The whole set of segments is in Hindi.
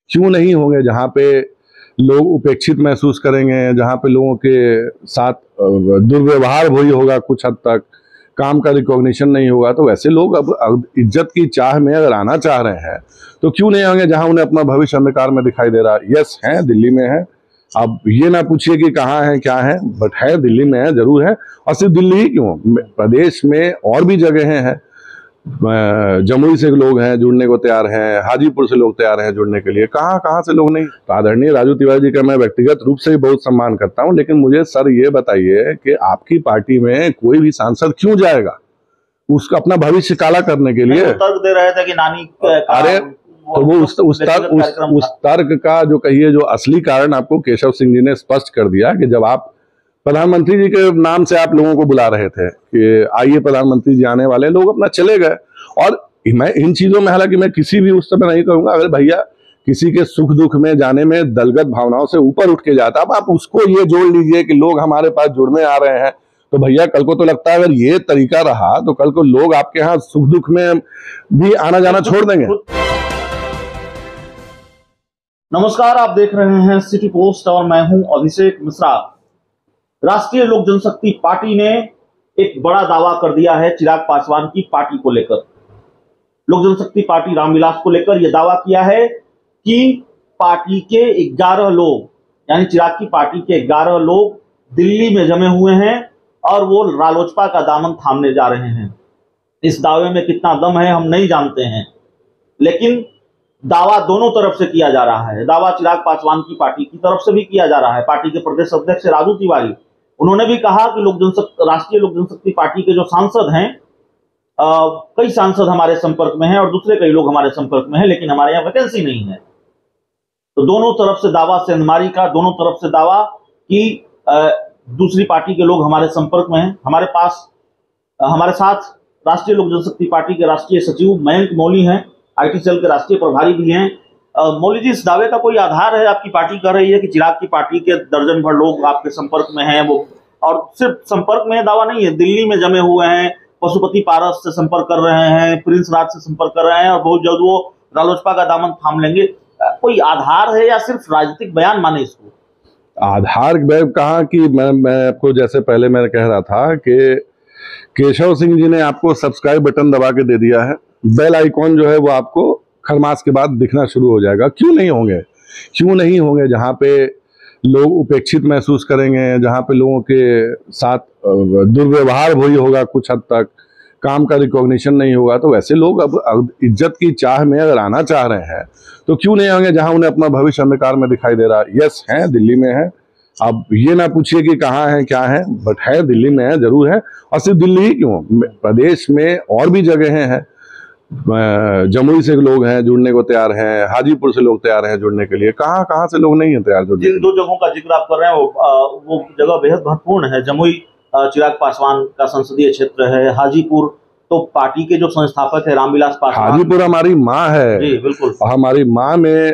क्यों नहीं होंगे जहाँ पे लोग उपेक्षित महसूस करेंगे, जहाँ पे लोगों के साथ दुर्व्यवहार भी होगा, कुछ हद तक काम का रिकॉग्निशन नहीं होगा। तो वैसे लोग अब इज्जत की चाह में अगर आना चाह रहे हैं तो क्यों नहीं होंगे जहाँ उन्हें अपना भविष्य अंधकार में दिखाई दे रहा है। यस है, दिल्ली में है। अब ये ना पूछिए कि कहाँ है क्या है, बट है, दिल्ली में है, जरूर है। और सिर्फ दिल्ली ही क्यों, प्रदेश में और भी जगहें हैं। जमुई से लोग हैं जुड़ने को तैयार हैं, हाजीपुर से लोग तैयार हैं जुड़ने के लिए, कहाँ कहाँ से लोग नहीं। तो आदरणीय राजू तिवारी जी का मैं व्यक्तिगत रूप से भी बहुत सम्मान करता हूं, लेकिन मुझे सर ये बताइए कि आपकी पार्टी में कोई भी सांसद क्यों जाएगा उसका अपना भविष्य काला करने के लिए? तर्क दे रहे थे कि नानी अरे तो वो उस तर्क का जो कहिए जो असली कारण आपको केशव सिंह जी ने स्पष्ट कर दिया कि जब आप प्रधानमंत्री जी के नाम से आप लोगों को बुला रहे थे कि आइए प्रधानमंत्री जी आने वाले, लोग अपना चले गए। और मैं इन चीजों में हालांकि मैं किसी भी उस समय नहीं कहूंगा, अगर भैया किसी के सुख दुख में जाने में दलगत भावनाओं से ऊपर उठ के जाता, अब आप उसको ये जोड़ लीजिए कि लोग हमारे पास जुड़ने आ रहे हैं, तो भैया कल को तो लगता है अगर ये तरीका रहा तो कल को लोग आपके यहाँ सुख दुख में भी आना जाना छोड़ देंगे। नमस्कार, आप देख रहे हैं सिटी पोस्ट और मैं हूं अभिषेक मिश्रा। राष्ट्रीय लोक जनशक्ति पार्टी ने एक बड़ा दावा कर दिया है चिराग पासवान की पार्टी को लेकर। लोक जनशक्ति पार्टी रामविलास को लेकर यह दावा किया है कि पार्टी के 11 लोग, यानी चिराग की पार्टी के 11 लोग दिल्ली में जमे हुए हैं और वो रालोसपा का दामन थामने जा रहे हैं। इस दावे में कितना दम है हम नहीं जानते हैं, लेकिन दावा दोनों तरफ से किया जा रहा है। दावा चिराग पासवान की पार्टी की तरफ से भी किया जा रहा है। पार्टी के प्रदेश अध्यक्ष राजू तिवारी, उन्होंने भी कहा कि राष्ट्रीय लोक जनशक्ति पार्टी के जो सांसद हैं, कई सांसद हमारे संपर्क में हैं और दूसरे कई लोग हमारे संपर्क में हैं, लेकिन हमारे यहाँ वैकेंसी नहीं है। तो दोनों तरफ से दावा, सेंधमारी का दोनों तरफ से दावा कि दूसरी पार्टी के लोग हमारे संपर्क में हैं। हमारे साथ राष्ट्रीय लोक जनशक्ति पार्टी के राष्ट्रीय सचिव मयंक मौली हैं, IT सेल के राष्ट्रीय प्रभारी भी हैं। मौली जी, इस दावे का कोई आधार है? आपकी पार्टी कह रही है कि चिराग की पार्टी के दर्जन भर लोग आपके संपर्क में हैं, वो और सिर्फ संपर्क में दावा नहीं है, दिल्ली में जमे हुए हैं, पशुपति पारस से संपर्क कर रहे हैं, प्रिंस राज से संपर्क कर रहे हैं और बहुत जल्द वो रालोसपा का दामन थाम लेंगे। कोई आधार है या सिर्फ राजनीतिक बयान माने इसको? आधार कहा कि मैं आपको जैसे पहले मैं कह रहा था कि केशव सिंह जी ने आपको सब्सक्राइब बटन दबा के दे दिया है, बेल आइकॉन जो है वो आपको खरमास के बाद दिखना शुरू हो जाएगा। क्यों नहीं होंगे, क्यों नहीं होंगे जहाँ पे लोग उपेक्षित महसूस करेंगे, जहाँ पे लोगों के साथ दुर्व्यवहार भी होगा, कुछ हद तक काम का रिकॉग्निशन नहीं होगा। तो वैसे लोग अब इज्जत की चाह में अगर आना चाह रहे हैं तो क्यों नहीं होंगे जहाँ उन्हें अपना भविष्य अंधकार में दिखाई दे रहा है। यस है, दिल्ली में है। अब ये ना पूछिए कि कहाँ है क्या है, बट है, दिल्ली में है, जरूर है। और सिर्फ दिल्ली ही क्यों, प्रदेश में और भी जगहें हैं। जमुई से लोग हैं जुड़ने को तैयार हैं, हाजीपुर से लोग तैयार हैं जुड़ने के लिए, कहाँ कहाँ से लोग नहीं है तैयार जुड़ने। जिन दो जगहों का जिक्र आप कर रहे हैं वो जगह बेहद महत्वपूर्ण है। जमुई चिराग पासवान का संसदीय क्षेत्र है, हाजीपुर तो पार्टी के जो संस्थापक है रामविलास पासवान। हाजीपुर हमारी माँ है जी बिल्कुल। हमारी माँ में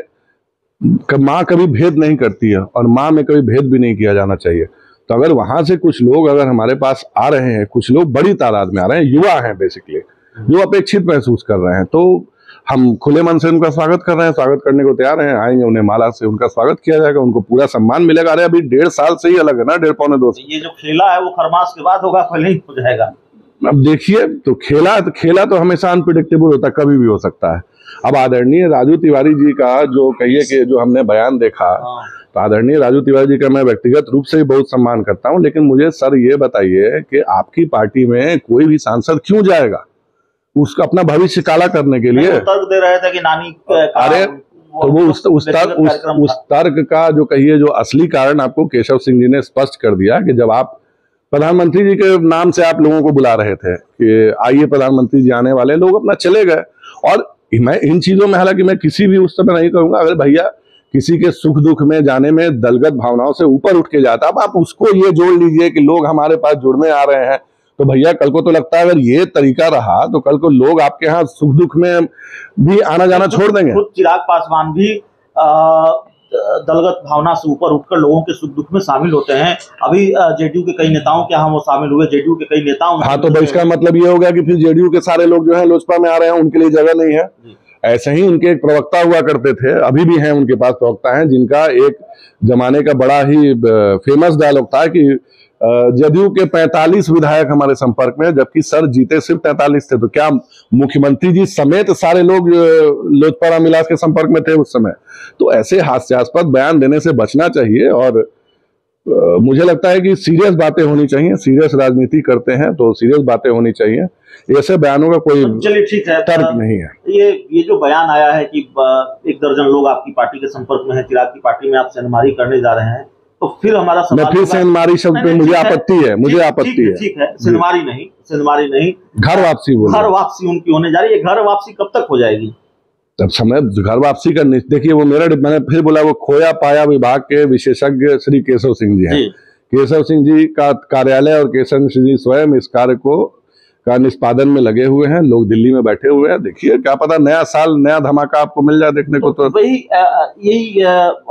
माँ कभी भेद नहीं करती है और माँ में कभी भेद भी नहीं किया जाना चाहिए। तो अगर वहां से कुछ लोग अगर हमारे पास आ रहे हैं, कुछ लोग बड़ी तादाद में आ रहे हैं, युवा हैं बेसिकली, जो अपेक्षित महसूस कर रहे हैं, तो हम खुले मन से उनका स्वागत कर रहे हैं, स्वागत करने को तैयार हैं। आएंगे, उन्हें माला से उनका स्वागत किया जाएगा, उनको पूरा सम्मान मिलेगा। अरे अभी 1.5 साल से ही अलग है ना, 1.5 पौने 2 ये जो खेला है वो खरमास के बाद होगा, पहले ही हो जाएगा। अब देखिए, तो खेला तो हमेशा अनप्रिडिक्टेबल होता है, कभी भी हो सकता है। अब आदरणीय राजू तिवारी जी का जो कहिए कि जो हमने बयान देखा, तो आदरणीय राजू तिवारी जी का मैं व्यक्तिगत रूप से भी बहुत सम्मान करता हूं, लेकिन मुझे सर ये बताइए कि आपकी पार्टी में कोई भी सांसद क्यों जाएगा उसका अपना भविष्य काला करने के लिए? तर्क दे रहे थे कि नानी अरे तो वो उस तर्क का जो कहिए जो असली कारण आपको केशव सिंह जी ने स्पष्ट कर दिया कि जब आप प्रधानमंत्री जी के नाम से आप लोगों को बुला रहे थे कि आइए प्रधानमंत्री जी आने वाले, लोग अपना चले गए। और मैं इन चीजों में हालांकि मैं किसी भी उस समय नहीं कहूंगा, अगर भैया किसी के सुख दुख में जाने में दलगत भावनाओं से ऊपर उठ के जाता, अब आप उसको ये जोड़ लीजिए कि लोग हमारे पास जुड़ने आ रहे हैं, तो भैया कल को तो लगता है अगर ये तरीका रहा तो कल को लोग आपके यहाँ सुख दुख में भी आना जाना छोड़ देंगे। खुद चिराग पासवान भी दलगत भावना से ऊपर उठकर लोगों के सुख दुख में शामिल होते हैं। अभी जेडीयू के कई नेताओं के यहाँ वो शामिल हुए, जेडीयू के कई नेताओं। हाँ, तो इसका मतलब ये होगा कि फिर जेडीयू के सारे लोग जो है लोजपा में आ रहे हैं, उनके लिए जगह नहीं है। ऐसे ही उनके एक प्रवक्ता हुआ करते थे, अभी भी हैं उनके पास प्रवक्ता हैं, जिनका एक जमाने का बड़ा ही फेमस डायलॉग था कि जदयू के 45 विधायक हमारे संपर्क में, जबकि सर जीते सिर्फ 43 थे, तो क्या मुख्यमंत्री जी समेत सारे लोग लोजपा रामविलास के संपर्क में थे उस समय? तो ऐसे हास्यास्पद बयान देने से बचना चाहिए और मुझे लगता है कि सीरियस बातें होनी चाहिए। सीरियस राजनीति करते हैं तो सीरियस बातें होनी चाहिए, ऐसे बयानों का कोई चलिए ठीक है, तर्क नहीं है। ये जो बयान आया है कि 1 दर्जन लोग आपकी पार्टी के संपर्क में है, चिराग की पार्टी में आप सेंधमारी करने जा रहे हैं, तो फिर हमारा सवाल, मैं फिर सेंधमारी शब्द पे मुझे आपत्ति है, मुझे आपत्ति है। ठीक है, सेंधमारी नहीं, घर वापसी बोल, घर वापसी उनकी होने जा रही है। घर वापसी कब तक हो जाएगी? तब समय घर वापसी का देखिए, वो मैंने फिर बोला, वो खोया पाया विभाग के विशेषज्ञ श्री केशव सिंह जी हैं। केशव सिंह जी का कार्यालय और केशव सिंह जी स्वयं इस कार्य को का निष्पादन में लगे हुए हैं। लोग दिल्ली में बैठे हुए हैं, देखिए क्या पता नया साल नया धमाका आपको मिल जाए देखने को। तो वही यही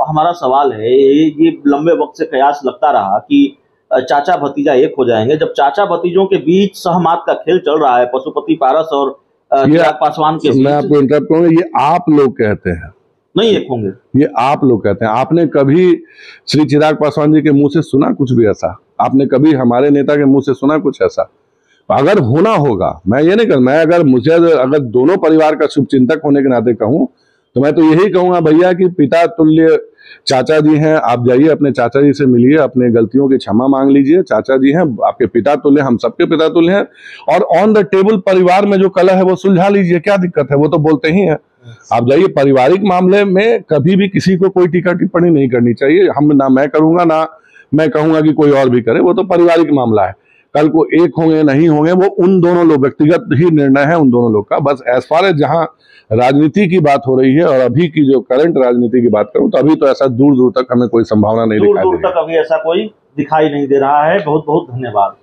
हमारा सवाल है। ये लंबे वक्त से कयास लगता रहा कि चाचा भतीजा एक हो जाएंगे। जब चाचा भतीजों के बीच सहमत का खेल चल रहा है, पशुपति पारस और चिराग पासवान के बीच, मैं आपको इंटरप्ट करूंगा, ये आप लोग कहते हैं, नहीं एक होंगे, ये आप लोग कहते हैं। आपने कभी श्री चिराग पासवान जी के मुंह से सुना कुछ भी ऐसा? आपने कभी हमारे नेता के मुंह से सुना कुछ ऐसा? अगर होना होगा, मैं ये नहीं कर, मैं अगर दोनों परिवार का शुभचिंतक होने के नाते कहूं तो मैं तो यही कहूंगा भैया कि पिता तुल्य चाचा जी हैं, आप जाइए अपने चाचा जी से मिलिए, अपने गलतियों की क्षमा मांग लीजिए। चाचा जी हैं आपके पिता तुल्य, हम सबके पिता तुल्य हैं, और ऑन द टेबल परिवार में जो कलह है वो सुलझा लीजिए, क्या दिक्कत है? वो तो बोलते ही हैं। आप जाइए, पारिवारिक मामले में कभी भी किसी को कोई टीका टिप्पणी नहीं करनी चाहिए। हम ना मैं करूंगा, ना मैं कहूंगा कि कोई और भी करे, वो तो पारिवारिक मामला है। कल को एक होंगे नहीं होंगे वो उन दोनों लोग, व्यक्तिगत ही निर्णय है उन दोनों लोग का। बस एज फार एज जहां राजनीति की बात हो रही है और अभी की जो करंट राजनीति की बात करूं, तो अभी तो ऐसा दूर दूर तक हमें कोई संभावना नहीं दिखाई दे रही है। दूर तक अभी ऐसा कोई दिखाई नहीं दे रहा है। बहुत बहुत धन्यवाद।